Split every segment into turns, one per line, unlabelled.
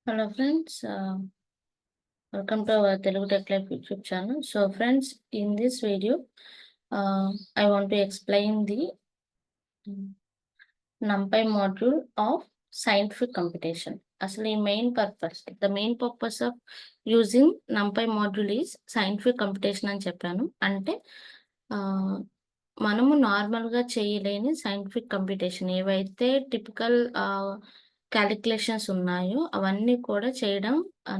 Hello friends, welcome to our Telugu Tech Life YouTube channel. So friends, in this video, I want to explain the NumPy module of scientific computation. Actually, the main purpose of using NumPy module is scientific computation అని చెప్పాను. అంటే మనము నార్మల్గా చేయలేని scientific computation ఏవైతే typical calculations ఉన్నాయో అవన్నీ కూడా చేయడం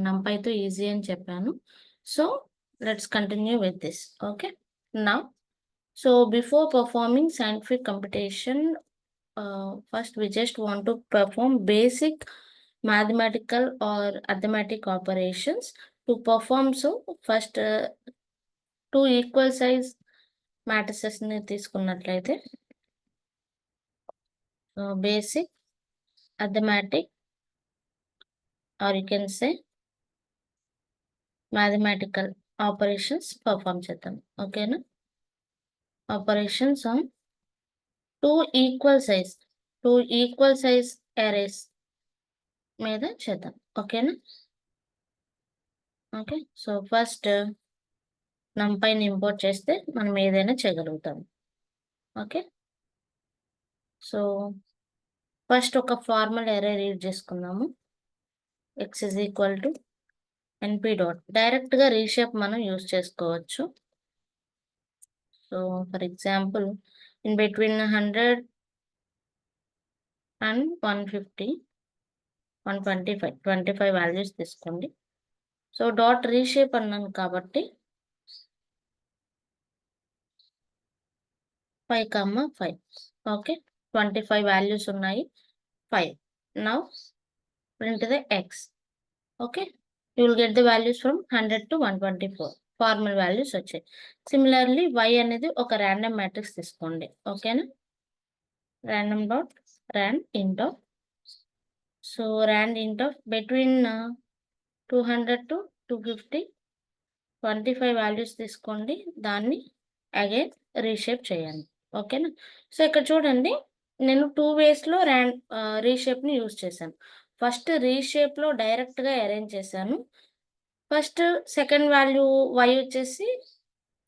NumPyతో ఈజీ అని చెప్పాను. So let's continue with this. Okay, now so before performing scientific computation, first we just want to perform basic mathematical or arithmetic operations. To perform so, first two equal size matrices ని తీసుకున్నట్లయితే basic arithmetic or you can say mathematical operations perform చేద్దాం. ఓకేనా? operations on two equal size arrays మీద చేద్దాం. ఓకేనా? Okay, so first NumPyని import చేస్తే మనం ఏదైనా చేయగలుగుతాం. ఓకే, సో ఫస్ట్ ఒక ఫార్మల్ అరే రీడ్ చేసుకుందాము. x is equal to np dot. డైరెక్ట్గా రీషేప్ మనం యూజ్ చేసుకోవచ్చు. So for example in between 100 and 150, 125 values తీసుకోండి. సో డాట్ రీషేప్ అన్నాను కాబట్టి 5, ఓకే, 25 వాల్యూస్ ఉన్నాయి, 5. Now print the x. Okay, you will get the values from 100 to 124 formal values వచ్చాయి. Similarly y అనేది ఒక ర్యాండమ్ మ్యాట్రిక్స్ తీసుకోండి. ఓకేనా? ర్యాండమ్ డాట్ ర్యాండ్ ఇంట్ ఆఫ్. సో ర్యాండ్ ఇంట్ ఆఫ్ బిట్వీన్ 200 to 250, 25 వాల్యూస్ తీసుకోండి, దాన్ని అగైన్ రీషేప్ చేయండి. ఓకేనా? సో ఇక్కడ చూడండి, నేను 2 వేస్లో రీషేప్ని యూజ్ చేశాను. ఫస్ట్ రీషేప్లో డైరెక్ట్గా అరేంజ్ చేశాను. ఫస్ట్ సెకండ్ వాల్యూ y వచ్చేసి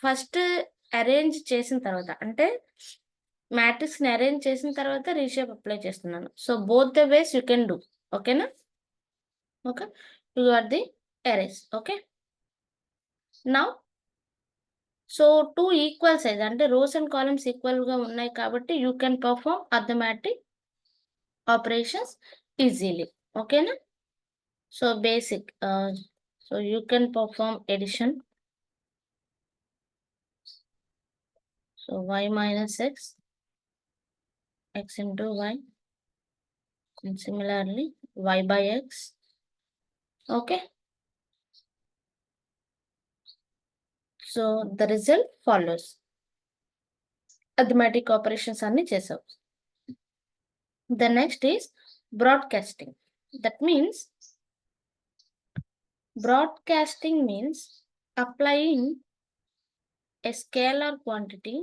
ఫస్ట్ అరేంజ్ చేసిన తర్వాత, అంటే మ్యాట్రిక్స్ని అరేంజ్ చేసిన తర్వాత రీషేప్ అప్లై చేస్తున్నాను. So both the ways you can do. ఓకేనా? Okay, you are the arrays. Okay, now so 2 equal size అంటే రోస్ అండ్ కాలమ్స్ ఈక్వల్గా ఉన్నాయి కాబట్టి you can perform arithmetic operations easily. ఓకేనా? So basic, so you can perform addition. So y minus x into y, and similarly y by x. Okay, so the result follows. Arithmetic operations అన్ని చేసావు. The next is broadcasting. That means applying a scalar quantity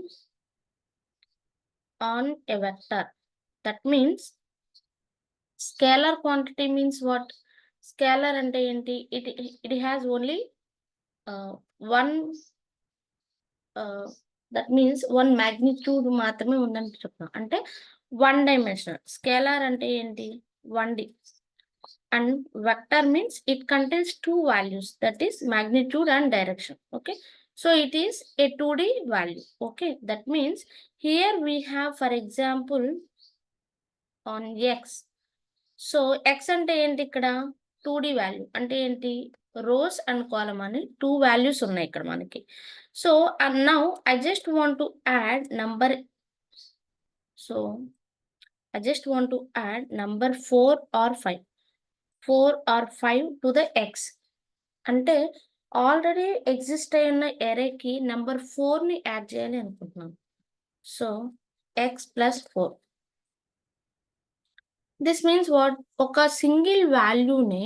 on a vector. That means scalar quantity means what? Scalar అంటే ఏంటి? It has only one, that means one magnitude మాత్రమే ఉందని చెప్తాం. అంటే 1 dimensional. Scalar అంటే ఏంటి? 1D. And vector means it contains 2 values, that is magnitude and direction. Okay, so it is a 2D value. Okay, that means here we have, for example, on x. So x అంటే ఏంటి? ఇక్కడ 2D value అంటే ఏంటి? Rows and column అని 2 values ఉన్నాయి ఇక్కడ మనకి. So now I just want to add number. So I just want to add number 4 or 5 to the x. అంటే ఆల్రెడీ ఎగ్జిస్ట్ అయి ఉన్న ఎరేకి నెంబర్ 4ని యాడ్ చేయాలి అనుకుంటున్నాను. So x + 4. This means what? ఒక సింగిల్ వాల్యూనే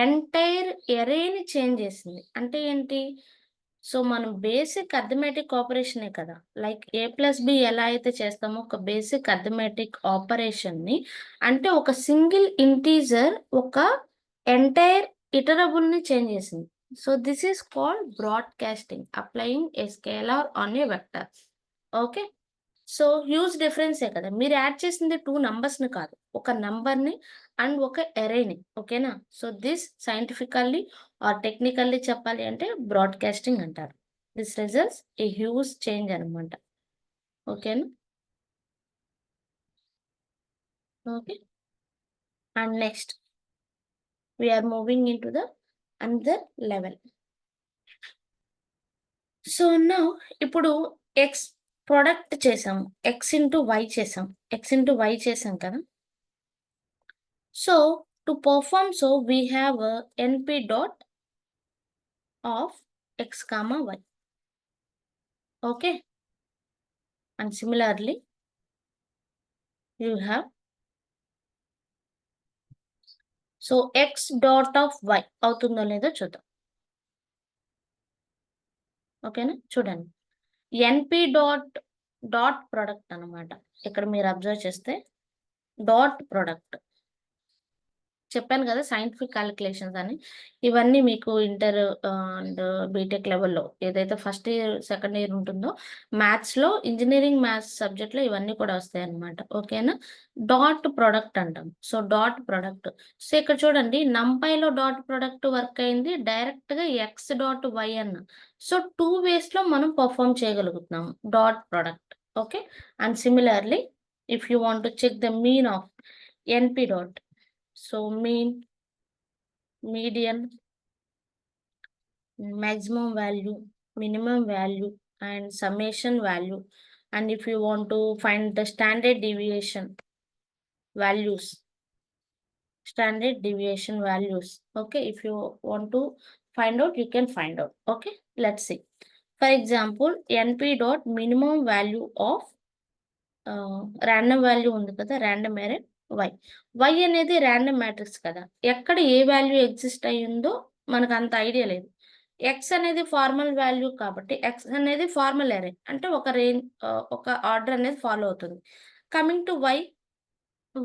ఎంటైర్ ఎరేని చేంజ్ చేసింది. అంటే ఏంటి? So మనం బేసిక్ అర్థమెటిక్ ఆపరేషనే కదా, లైక్ a + b ఎలా అయితే చేస్తామో ఒక బేసిక్ అర్థమెటిక్ ఆపరేషన్ని, అంటే ఒక సింగిల్ ఇంటీజర్ ఒక ఎంటైర్ ఇటరబుల్ని చేంజ్ చేసింది. So this is called broadcasting, applying a scalar on a vector. Okay, so huge డిఫరెన్సే కదా. మీరు యాడ్ చేసింది 2 నంబర్స్ని కాదు, ఒక నంబర్ని అండ్ ఒక ఎరేని. ఓకేనా. So this scientifically or technically చెప్పాలి అంటే బ్రాడ్కాస్టింగ్ అంటారు. This results a huge change అనమాట. ఓకేనా. Okay, and next we are moving into the another level. So now ఇప్పుడు ఎక్స్ ప్రొడక్ట్ చేసాము, ఎక్స్ ఇంటూ వై చేసాం, ఎక్స్ ఇంటూ వై చేసాం కదా. So to perform, so we have NP dot of x comma y. Okay, and similarly you have so x dot of y అవుతుందో లేదో చూద్దాం. ఓకేనా, చూడండి ఎన్పి డాట్ డాట్ ప్రొడక్ట్ అనమాట. ఇక్కడ మీరు అబ్జర్వ్ చేస్తే డాట్ ప్రొడక్ట్ చెప్పాను కదా, సైంటిఫిక్ క్యాలిక్యులేషన్స్ అని. ఇవన్నీ మీకు ఇంటర్ అండ్ బీటెక్ లెవెల్లో ఏదైతే ఫస్ట్ ఇయర్ సెకండ్ ఇయర్ ఉంటుందో మ్యాథ్స్లో, ఇంజనీరింగ్ మ్యాథ్స్ సబ్జెక్ట్లో ఇవన్నీ కూడా వస్తాయి అన్నమాట. ఓకేనా. డాట్ ప్రొడక్ట్ అంటాం. So dot product. సో ఇక్కడ చూడండి, నంపైలో డాట్ ప్రొడక్ట్ వర్క్ అయింది, డైరెక్ట్గా ఎక్స్ డాట్ వై అన్న. సో 2 వేస్లో మనం పర్ఫామ్ చేయగలుగుతున్నాము dot product. Okay, and similarly if you want to check the mean of NP dot, so mean, median, maximum value, minimum value, and summation value. And if you want to find the standard deviation values, okay, if you want to find out, you can find out. Okay, let's see. For example, np dot minimum value of random value ఉంది కదా, random అరే why. Why అనేది random matrix కదా, ఎక్కడ ఏ value exist అయ్యిందో మనకు అంత idea లేదు. ఎక్స్ అనేది ఫార్మల్ వాల్యూ కాబట్టి ఎక్స్ అనేది ఫార్మల్ అరే, అంటే ఒక రేంజ్ ఒక ఆర్డర్ అనేది ఫాలో అవుతుంది. కమింగ్ టు వై,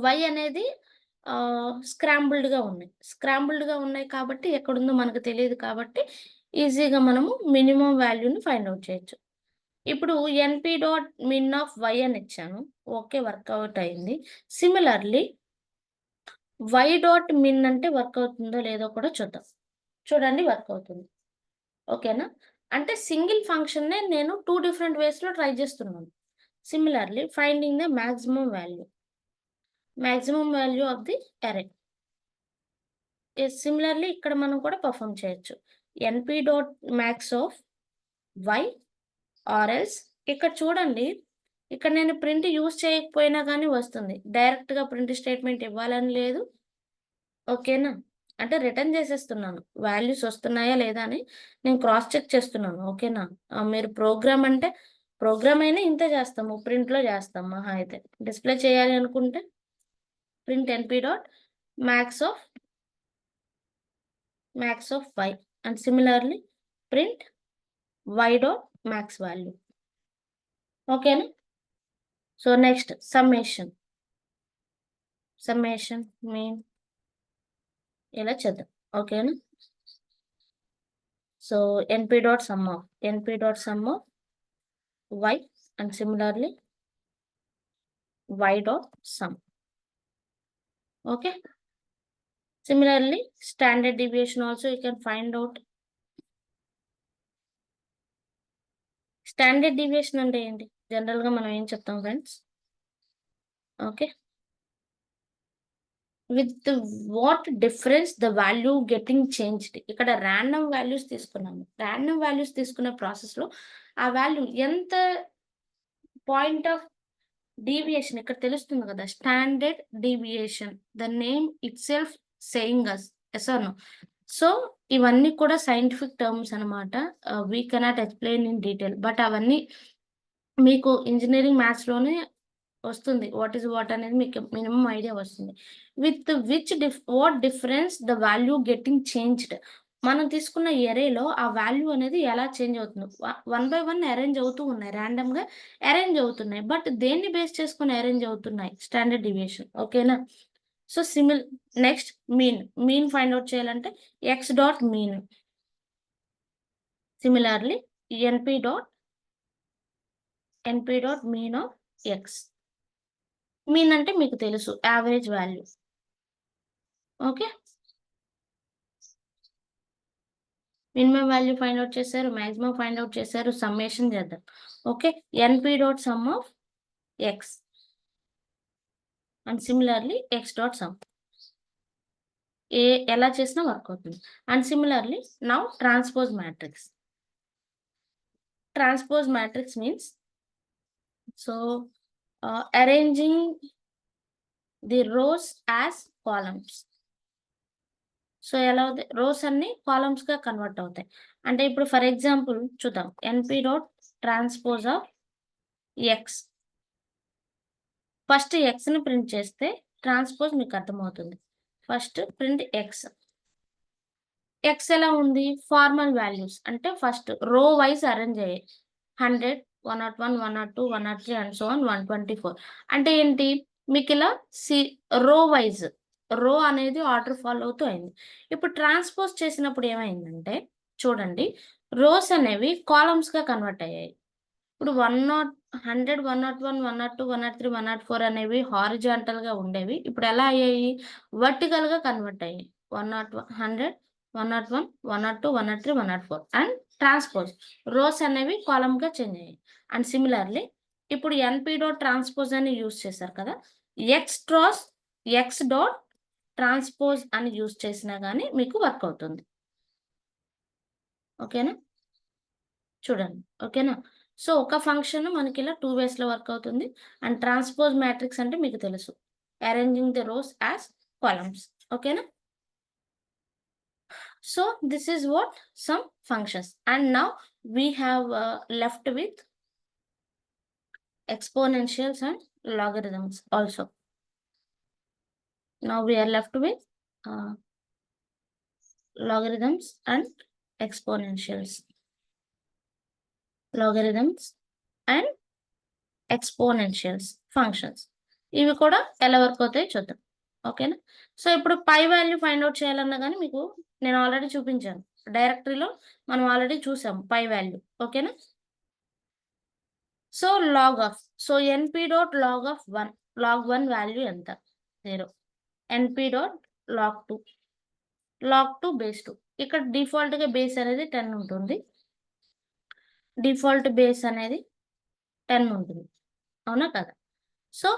వై అనేది స్క్రాంబుల్డ్గా ఉన్నాయి కాబట్టి ఎక్కడుందో మనకు తెలియదు కాబట్టి ఈజీగా మనము మినిమం వాల్యూని ఫైండ్ అవుట్ చేయొచ్చు. ఇప్పుడు NP dot min of y అని ఇచ్చాను. ఓకే, వర్కౌట్ అయింది. సిమిలర్లీ వై డాట్ మిన్ అంటే వర్క్ అవుతుందో లేదో కూడా చూద్దాం. చూడండి, వర్క్ అవుతుంది. ఓకేనా. అంటే సింగిల్ ఫంక్షన్నే నేను 2 డిఫరెంట్ వేస్లో ట్రై చేస్తున్నాను. Similarly finding the maximum value of the array. Similarly ఇక్కడ మనం కూడా పర్ఫామ్ చేయొచ్చు. NP dot max of y ఆర్ఎల్స్, ఇక్కడ చూడండి, ఇక్కడ నేను ప్రింట్ యూజ్ చేయకపోయినా కానీ వస్తుంది. డైరెక్ట్గా ప్రింట్ స్టేట్మెంట్ ఇవ్వాలని లేదు. ఓకేనా, అంటే రిటర్న్ చేసేస్తున్నాను, వాల్యూస్ వస్తున్నాయా లేదా అని నేను క్రాస్ చెక్ చేస్తున్నాను. ఓకేనా. మీరు ప్రోగ్రామ్ అంటే ప్రోగ్రామ్ అయినా ఇంతే చేస్తాము, ప్రింట్లో చేస్తాం మహా అయితే. డిస్ప్లే చేయాలి అనుకుంటే print NP dot max of y, and similarly print y dot max value. ఓకేనా. సో నెక్స్ట్ సమ్మేషన్ మీన్ ఇలా చేద్దాం. ఓకేనా. So NP dot sum of y, and similarly y dot sum. Okay, similarly standard deviation also you can find out. Standard deviation అంటే ఏంటి, జనరల్గా మనం ఏం చెప్తాం friends. Okay, with what difference the value getting changed. ఇక్కడ random values తీసుకున్నాము. Random values తీసుకునే ప్రాసెస్లో ఆ వాల్యూ ఎంత పాయింట్ ఆఫ్ డీవియేషన్ ఇక్కడ తెలుస్తుంది కదా, standard deviation, the name itself saying us S R no. So ఇవన్నీ కూడా సైంటిఫిక్ టర్మ్స్ అనమాట. We cannot explain in detail, but అవన్నీ మీకు ఇంజనీరింగ్ మ్యాథ్స్లోనే వస్తుంది. వాట్ ఈస్ వాట్ అనేది మీకు మినిమం ఐడియా వస్తుంది. With which what difference the value getting changed. మనం తీసుకున్న ఎరేలో ఆ వాల్యూ అనేది ఎలా చేంజ్ అవుతుంది, 1 by 1 అరేంజ్ అవుతూ ఉన్నాయి, ర్యాండమ్గా అరేంజ్ అవుతున్నాయి. బట్ దేన్ని బేస్ చేసుకుని అరేంజ్ అవుతున్నాయి, స్టాండర్డ్ డీవియేషన్. ఓకేనా. So next mean find out చేయాలంటే x dot mean. Similarly np dot mean of x. Mean అంటే మీకు తెలుసు average value. Okay, minimum value find out చేశారు, మాక్సిమం ఫైండ్ అవుట్ చేశారు, సమ్మేషన్ చేద్దాం. Okay, np dot sum of x and similarly x dot some. ఎలా చేసినా work అవుతుంది. And similarly now transpose matrix. Transpose matrix means arranging the rows as columns. So ఎలా అవుతాయి, rose అన్ని columns గా convert అవుతాయి. అంటే ఇప్పుడు ఫర్ ఎగ్జాంపుల్ చూద్దాం, np dot transpose of x. First x ని ప్రింట్ చేస్తే ట్రాన్స్పోజ్ మీకు అర్థమవుతుంది. First print x. x ఎలా ఉంది, ఫార్మల్ వాల్యూస్ అంటే ఫస్ట్ రో వైజ్ అరేంజ్ అయ్యాయి. 100, 101, 102, 103 అండ్ సో ఆన్ 124. అంటే ఏంటి, మీకు ఇలా రో వైజ్ రో అనేది ఆర్డర్ ఫాలో అవుతూ అయింది. ఇప్పుడు ట్రాన్స్పోజ్ చేసినప్పుడు ఏమైందంటే చూడండి, రోస్ అనేవి కాలమ్స్ గా కన్వర్ట్ అయ్యాయి. ఇప్పుడు 100, 101, 102, 103, 104 అనేవి హారిజాంటల్ గా ఉండేవి. ఇప్పుడు ఎలా అయ్యాయి, వర్టికల్ గా కన్వర్ట్ అయ్యాయి. 101, 100, 101, 102, 103, 104 అండ్ ట్రాన్స్పోజ్ రోస్ అనేవి కాలమ్ గా చేంజ్ అయ్యాయి. అండ్ సిమిలర్లీ ఇప్పుడు np డాట్ ట్రాన్స్పోజ్ అని యూజ్ చేశారు కదా, x డాట్ ట్రాన్స్పోజ్ అని యూజ్ చేసినా గానీ మీకు వర్క్ అవుతుంది. ఓకేనా, చూడండి. ఓకేనా, సో ఒక ఫంక్షన్ మనకి ఇలా 2 ways లో వర్క్ అవుతుంది. అండ్ ట్రాన్స్పోజ్ మ్యాట్రిక్స్ అంటే మీకు తెలుసు, arranging the rows as columns. ఓకేనా, so this is what some functions. And now we have left with exponentials and logarithms also. Now we are left with logarithms and exponentials. Logarithms and exponentials functions. ఇవి కూడా ఎలా work అవుతాయి చూద్దాం. ఓకేనా, so ఇప్పుడు పై value find out చేయాలన్నా కానీ మీకు నేను ఆల్రెడీ చూపించాను. డైరెక్టరీలో మనం ఆల్రెడీ చూసాం పై వాల్యూ. ఓకేనా, so log of, so np dot log of 1, log 1 value ఎంత, 0. np dot log 2, log 2 base 2. ఇక్కడ డిఫాల్ట్ గా బేస్ అనేది 10 ఉంటుంది. డిఫాల్ట్ బేస్ అనేది 10 ఉంటుంది, అవునా కదా. సో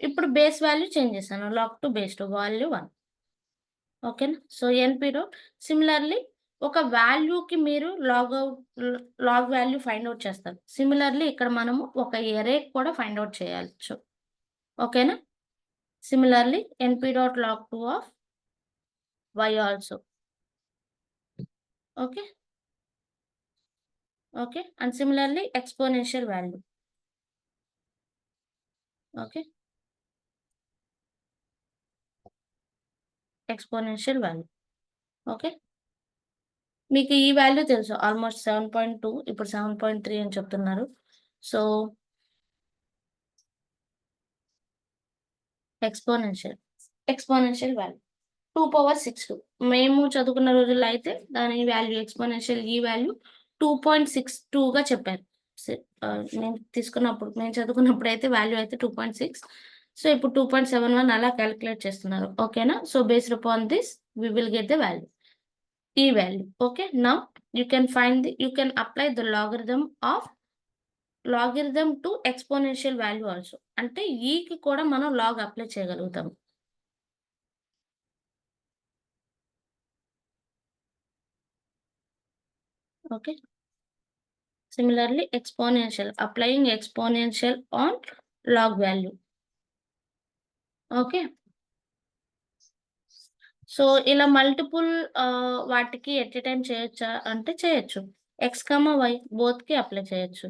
ఇప్పుడు బేస్ వాల్యూ చేంజ్ చేస్తాను, లాగ్ 2 బేస్ 2 వాల్యూ 1. ఓకేనా, సో np డాట్ సిమిలర్లీ ఒక వాల్యూకి మీరు లాగ్ వాల్యూ ఫైండ్ అవుట్ చేస్తారు. సిమిలర్లీ ఇక్కడ మనము ఒక ఎరే కూడా ఫైండ్ అవుట్ చేయొచ్చు. ఓకేనా, similarly np dot log 2 of y also. Okay, okay, and similarly exponential value. Okay, exponential value. Okay, మీకు ఈ వాల్యూ తెలుసు ఆల్మోస్ట్ 7.2, ఇప్పుడు 7.3 అని చెప్తున్నారు. So exponential value 2^62. మేము చదువుకున్న రోజుల్లో అయితే దాని వాల్యూ ఎక్స్పోనెన్షియల్ ఈ వాల్యూ 2.62గా చెప్పారు. నేను చదువుకున్నప్పుడు అయితే వాల్యూ అయితే 2.6. సో ఇప్పుడు 2.71 అలా క్యాలిక్యులేట్ చేస్తున్నారు. ఓకేనా, so based upon this we will get the value, ఈ వాల్యూ. Okay, now you can apply the logarithm to exponential value also. అంటే ఈకి కూడా మనం లాగ్ అప్లై చేయగలుగుతాం. Okay, similarly exponential, applying exponential on log value. Okay, so ఇలా multiple వాటికి at a time చేయొచ్చా అంటే చేయొచ్చు. x, y బోత్ కి అప్లై చేయొచ్చు.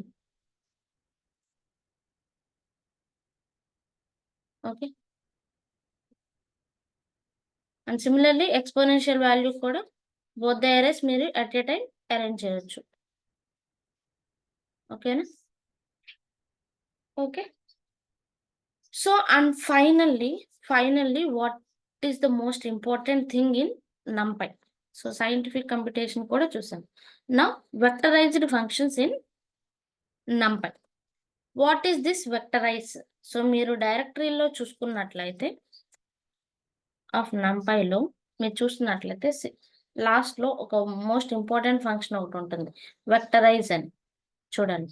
Okay, and similarly exponential value కూడా బోత్ ద అరేస్ మీరు అట్ ఏ టైం అరేంజ్ చేయొచ్చు. ఓకేనా, okay, so and finally is the most important thing in NumPy. So scientific computation కూడా చూసాం. Now vectorized functions in NumPy. What is this vectorize? So మీరు డైరెక్టరీలో చూసుకున్నట్లయితే of NumPyలో మీరు చూస్తున్నట్లయితే లాస్ట్లో ఒక మోస్ట్ ఇంపార్టెంట్ ఫంక్షన్ ఒకటి ఉంటుంది, వెక్టరైజ్ అని. చూడండి,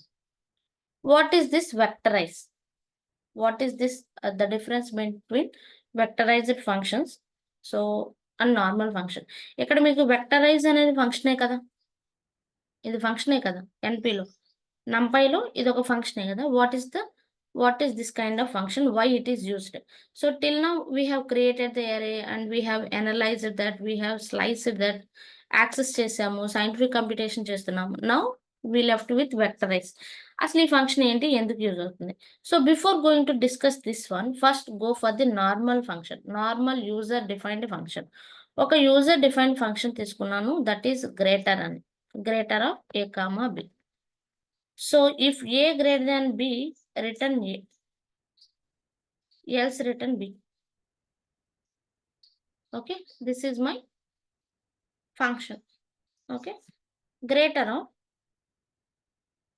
what is this vectorize? What is this the difference between vectorized functions so and normal function? ఇక్కడ మీకు వెక్టరైజ్ అనేది ఫంక్షనే కదా, ఇది ఫంక్షనే కదా. NPలో NumPyలో ఇది ఒక ఫంక్షనే కదా. what is this kind of function, why it is used? So till now we have created the array and we have analyzed that, we have sliced that, access చేసాము, సైంటిఫిక్ కంప్యూటేషన్ చేస్తున్నాము. Now we left with vectorize. అసలు ఈ function ఏంటి, ఎందుకు use అవుతుంది? So before going to discuss this one, first go for the normal function, normal user defined function. ఒక user defined function తీసుకున్నాను, that is greater అని, greater of a comma b. So if a greater than b, return a, else return b. Okay, this is my function. Okay, greater of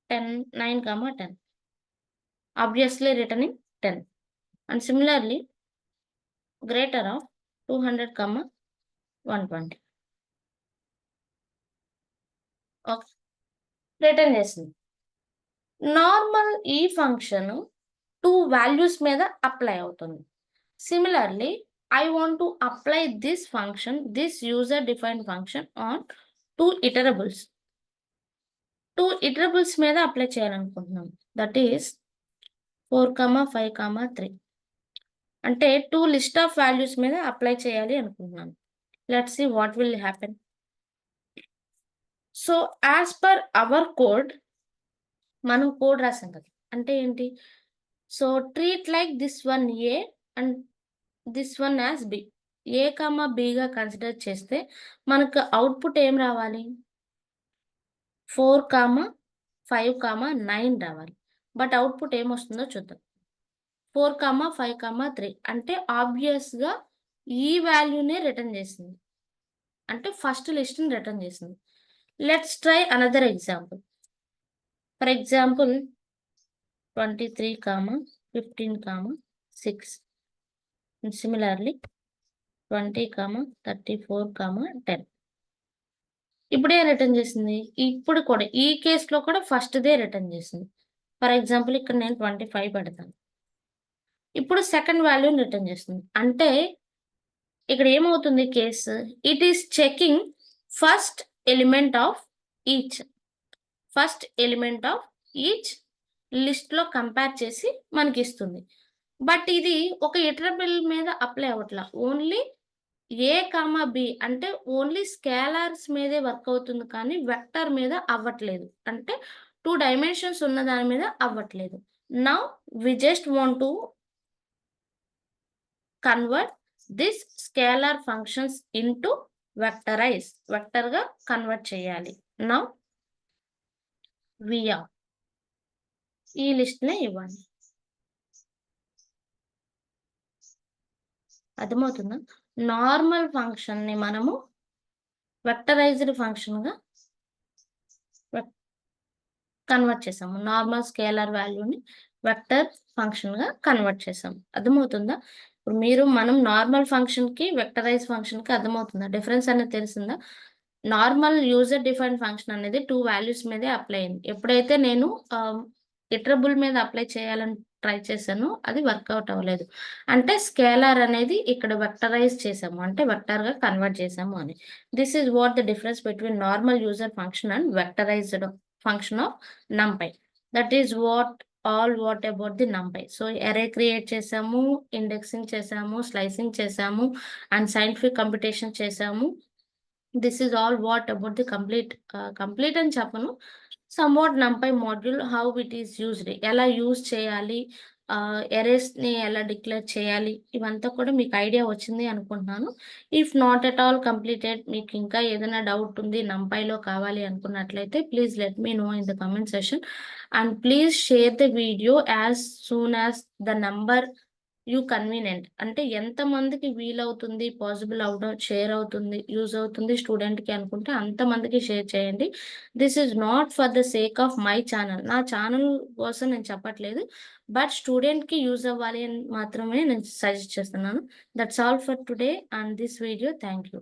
9 comma 10, obviously returning 10. And similarly greater of 200 comma 120. Okay, return చేసింది. Normal ఈ function 2 values మీద apply అవుతుంది. Similarly I want to apply this function, this user defined function on 2 iterables. 2 iterables మీద apply చేయాలనుకుంటున్నాం, that is 4, 5, 3. అంటే 2 list of values మీద apply చేయాలి అనుకుంటున్నాను. Let's see what will happen. So as per our code, మనం code రాసాం కదా, అంటే ఏంటి? So treat like this one A and this one as B. A comma బిగా కన్సిడర్ చేస్తే మనకు అవుట్పుట్ ఏం రావాలి? 4, 5, 9 రావాలి. బట్ అవుట్పుట్ ఏమొస్తుందో చూద్దాం. 4, 5, 3 అంటే ఆబ్వియస్గా ఈ వాల్యూనే రిటర్న్ చేసింది, అంటే ఫస్ట్ లిస్ట్ని రిటర్న్ చేసింది. Let's try another example. For example 23, 15, 6. And similarly 20, 34, 10. ఇప్పుడే రిటర్న్ చేసింది. ఇప్పుడు కూడా ఈ కేసులో కూడా ఫస్ట్దే రిటర్న్ చేసింది. ఫర్ ఎగ్జాంపుల్ ఇక్కడ నేను 25 పెడతాను. ఇప్పుడు సెకండ్ వాల్యూని రిటర్న్ చేస్తుంది. అంటే ఇక్కడ ఏమవుతుంది case? It is checking first element of each, first element of each లిస్ట్లో కంపేర్ చేసి మనకి ఇస్తుంది. బట్ ఇది ఒక ఇటరబుల్ మీద అప్లై అవ్వట్లా, ఓన్లీ ఏ కామా బి అంటే ఓన్లీ స్కేలార్స్ మీదే వర్క్ అవుతుంది, కానీ వెక్టర్ మీద అవ్వట్లేదు, అంటే 2 డైమెన్షన్స్ ఉన్న దాని మీద అవ్వట్లేదు. Now we just want to convert this scalar functions into vectorize, వెక్టర్గా కన్వర్ట్ చేయాలి. నౌ విఆర్ ఈ లిస్ట్నే ఇవ్వండి. అర్థమవుతుందా? నార్మల్ ఫంక్షన్ని మనము వెక్టరైజ్డ్ ఫంక్షన్గా కన్వర్ట్ చేసాము, నార్మల్ స్కేలర్ వాల్యూని వెక్టర్ ఫంక్షన్గా కన్వర్ట్ చేసాము. అర్థమవుతుందా? ఇప్పుడు మనం నార్మల్ ఫంక్షన్కి వెక్టరైజ్ ఫంక్షన్కి అర్థమవుతుందా డిఫరెన్స్ అనేది తెలిసిందా? నార్మల్ యూజర్ డిఫైన్డ్ ఫంక్షన్ అనేది 2 వాల్యూస్ మీదే అప్లై అయింది. ఎప్పుడైతే నేను ఇటరబుల్ మీద అప్లై చేయాలని ట్రై చేశాను, అది వర్కౌట్ అవ్వలేదు. అంటే స్కేలార్ అనేది ఇక్కడ వెక్టరైజ్ చేసాము, అంటే వెక్టర్గా కన్వర్ట్ చేసాము అని. This is what the difference between normal user function and vectorized function of NumPy. That is what about the NumPy. So array create చేసాము, ఇండెక్సింగ్ చేసాము, స్లైసింగ్ చేసాము, అండ్ సైంటిఫిక్ కంప్యూటేషన్ చేసాము. This is all what about the complete అని చెప్పను, somewhat NumPy module, how it is used, ఎలా use చేయాలి, ఎరేస్ని ఎలా declare చేయాలి, ఇవంతా కూడా మీకు ఐడియా వచ్చింది అనుకుంటున్నాను. If not at all completed, మీకు ఇంకా ఏదైనా డౌట్ ఉంది NumPyలో కావాలి అనుకున్నట్లయితే please let me know in the comment session, and please share the video as soon as the number you convenient అంటే ఎంతమందికి వీలవుతుంది, పాసిబుల్ అవడం, షేర్ అవుతుంది, యూజ్ అవుతుంది స్టూడెంట్‌కి అనుకుంటే అంతమందికి షేర్ చేయండి. This is not for the sake of my channel. నా ఛానల్ కోసం నేను చెప్పట్లేదు. బట్ స్టూడెంట్‌కి యూజ్ అవ్వాలి అని మాత్రమే నేను సజెస్ట్ చేస్తున్నాను. That's all for today and this video. Thank you.